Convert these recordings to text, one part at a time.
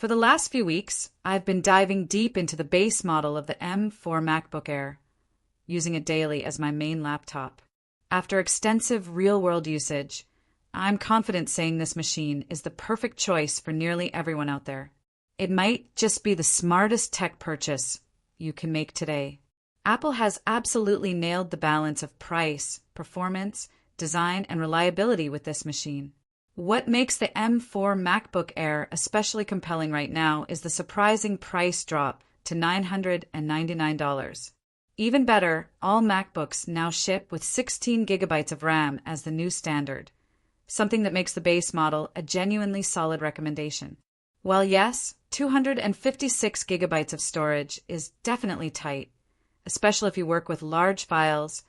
For the last few weeks, I've been diving deep into the base model of the M4 MacBook Air, using it daily as my main laptop. After extensive real-world usage, I'm confident saying this machine is the perfect choice for nearly everyone out there. It might just be the smartest tech purchase you can make today. Apple has absolutely nailed the balance of price, performance, design, and reliability with this machine. What makes the M4 MacBook Air especially compelling right now is the surprising price drop to $999. Even better, all MacBooks now ship with 16 gigabytes of RAM as the new standard, something that makes the base model a genuinely solid recommendation. While yes, 256 gigabytes of storage is definitely tight, especially if you work with large files,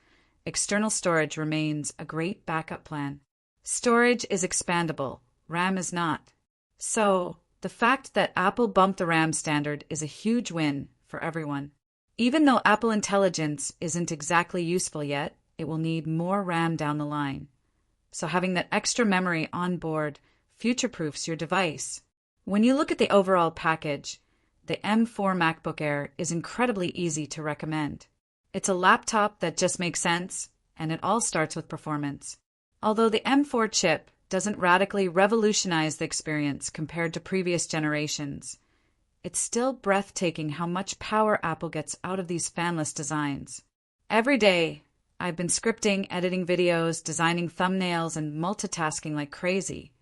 external storage remains a great backup plan. Storage is expandable, RAM is not. So, the fact that Apple bumped the RAM standard is a huge win for everyone. Even though Apple Intelligence isn't exactly useful yet, it will need more RAM down the line. So having that extra memory on board future-proofs your device. When you look at the overall package, the M4 MacBook Air is incredibly easy to recommend. It's a laptop that just makes sense, and it all starts with performance. Although the M4 chip doesn't radically revolutionize the experience compared to previous generations, it's still breathtaking how much power Apple gets out of these fanless designs. Every day, I've been scripting, editing videos, designing thumbnails, and multitasking like crazy,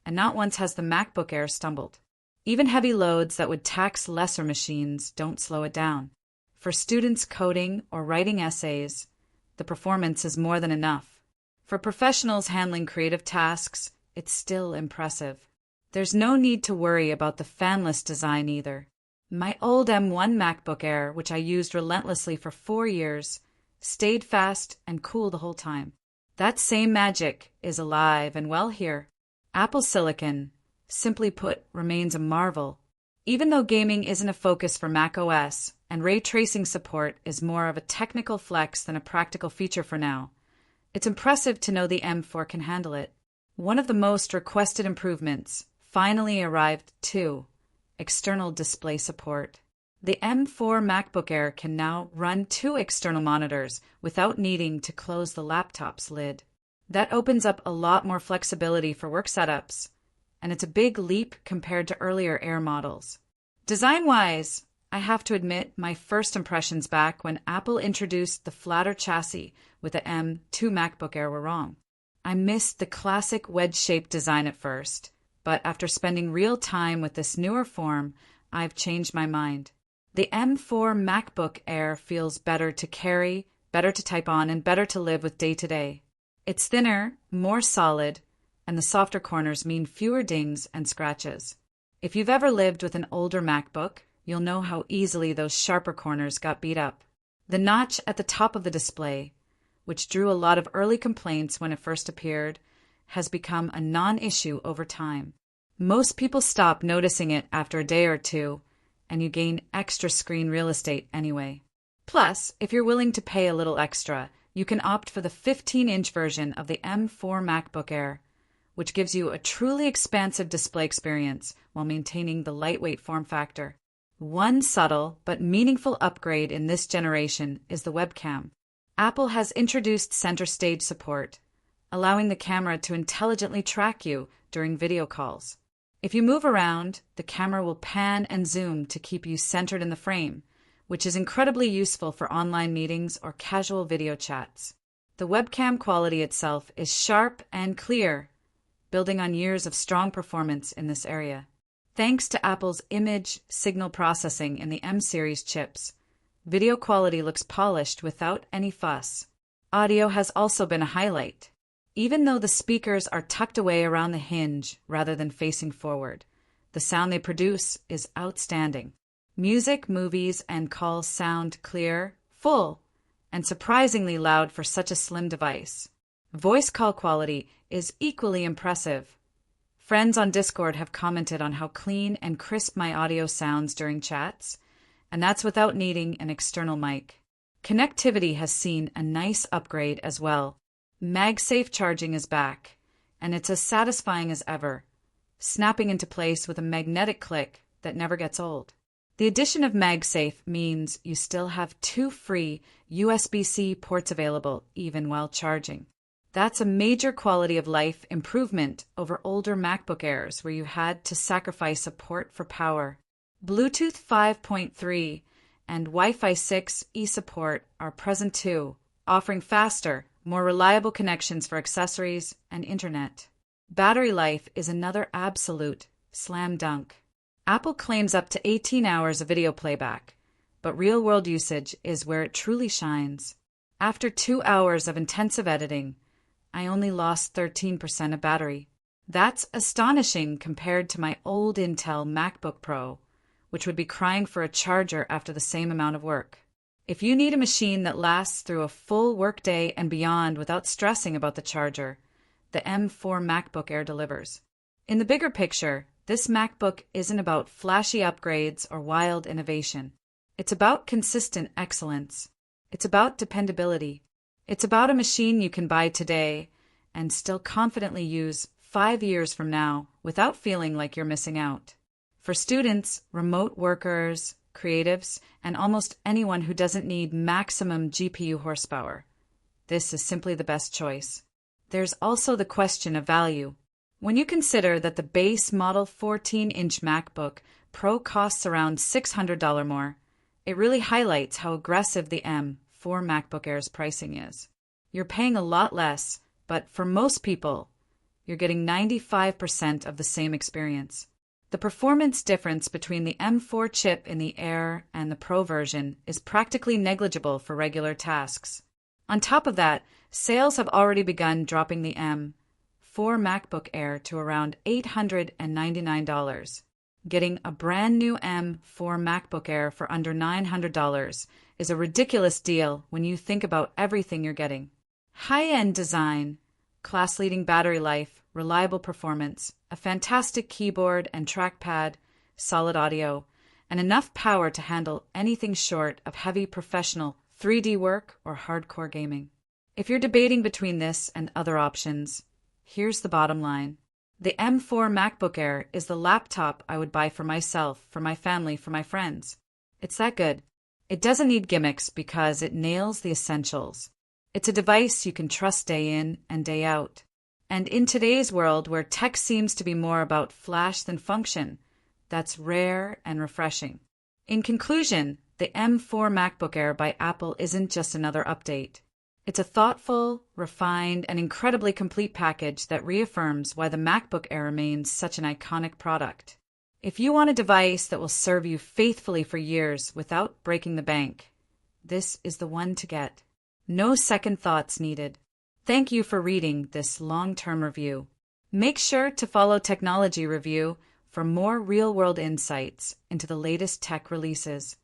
and not once has the MacBook Air stumbled. Even heavy loads that would tax lesser machines don't slow it down. For students coding or writing essays, the performance is more than enough. For professionals handling creative tasks, it's still impressive. There's no need to worry about the fanless design either. My old M1 MacBook Air, which I used relentlessly for 4 years, stayed fast and cool the whole time. That same magic is alive and well here. Apple Silicon, simply put, remains a marvel. Even though gaming isn't a focus for macOS and ray tracing support is more of a technical flex than a practical feature for now, it's impressive to know the M4 can handle it. One of the most requested improvements finally arrived too: external display support. The M4 MacBook Air can now run 2 external monitors without needing to close the laptop's lid. That opens up a lot more flexibility for work setups, and it's a big leap compared to earlier Air models. Design-wise, I have to admit my first impressions back when Apple introduced the flatter chassis with the M2 MacBook Air were wrong. I missed the classic wedge-shaped design at first, but after spending real time with this newer form, I've changed my mind. The M4 MacBook Air feels better to carry, better to type on, and better to live with day to day. It's thinner, more solid, and the softer corners mean fewer dings and scratches. If you've ever lived with an older MacBook, you'll know how easily those sharper corners got beat up. The notch at the top of the display, which drew a lot of early complaints when it first appeared, has become a non-issue over time. Most people stop noticing it after a day or two, and you gain extra screen real estate anyway. Plus, if you're willing to pay a little extra, you can opt for the 15-inch version of the M4 MacBook Air, which gives you a truly expansive display experience while maintaining the lightweight form factor. One subtle but meaningful upgrade in this generation is the webcam. Apple has introduced center stage support, allowing the camera to intelligently track you during video calls. If you move around, the camera will pan and zoom to keep you centered in the frame, which is incredibly useful for online meetings or casual video chats. The webcam quality itself is sharp and clear, building on years of strong performance in this area. Thanks to Apple's image signal processing in the M series chips, video quality looks polished without any fuss. Audio has also been a highlight. Even though the speakers are tucked away around the hinge rather than facing forward, the sound they produce is outstanding. Music, movies, and calls sound clear, full, and surprisingly loud for such a slim device. Voice call quality is equally impressive. Friends on Discord have commented on how clean and crisp my audio sounds during chats, and that's without needing an external mic. Connectivity has seen a nice upgrade as well. MagSafe charging is back, and it's as satisfying as ever, snapping into place with a magnetic click that never gets old. The addition of MagSafe means you still have 2 free USB-C ports available even while charging. That's a major quality of life improvement over older MacBook Airs where you had to sacrifice a port for power. Bluetooth 5.3 and Wi-Fi 6E support are present too, offering faster, more reliable connections for accessories and internet. Battery life is another absolute slam dunk. Apple claims up to 18 hours of video playback, but real-world usage is where it truly shines. After 2 hours of intensive editing, I only lost 13% of battery. That's astonishing compared to my old Intel MacBook Pro, which would be crying for a charger after the same amount of work. If you need a machine that lasts through a full workday and beyond without stressing about the charger, the M4 MacBook Air delivers. In the bigger picture, this MacBook isn't about flashy upgrades or wild innovation. It's about consistent excellence. It's about dependability. It's about a machine you can buy today and still confidently use 5 years from now without feeling like you're missing out. For students, remote workers, creatives, and almost anyone who doesn't need maximum GPU horsepower, this is simply the best choice. There's also the question of value. When you consider that the base model 14-inch MacBook Pro costs around $600 more, it really highlights how aggressive the M4 MacBook Air's pricing is. You're paying a lot less, but for most people, you're getting 95% of the same experience. The performance difference between the M4 chip in the Air and the Pro version is practically negligible for regular tasks. On top of that, sales have already begun dropping the M4 MacBook Air to around $899. Getting a brand new M4 MacBook Air for under $900 is a ridiculous deal when you think about everything you're getting. High-end design, class-leading battery life, reliable performance, a fantastic keyboard and trackpad, solid audio, and enough power to handle anything short of heavy professional 3D work or hardcore gaming. If you're debating between this and other options, here's the bottom line. The M4 MacBook Air is the laptop I would buy for myself, for my family, for my friends. It's that good. It doesn't need gimmicks because it nails the essentials. It's a device you can trust day in and day out. And in today's world where tech seems to be more about flash than function, that's rare and refreshing. In conclusion, the M4 MacBook Air by Apple isn't just another update. It's a thoughtful, refined, and incredibly complete package that reaffirms why the MacBook Air remains such an iconic product. If you want a device that will serve you faithfully for years without breaking the bank, this is the one to get. No second thoughts needed. Thank you for reading this long-term review. Make sure to follow Technology Review for more real-world insights into the latest tech releases.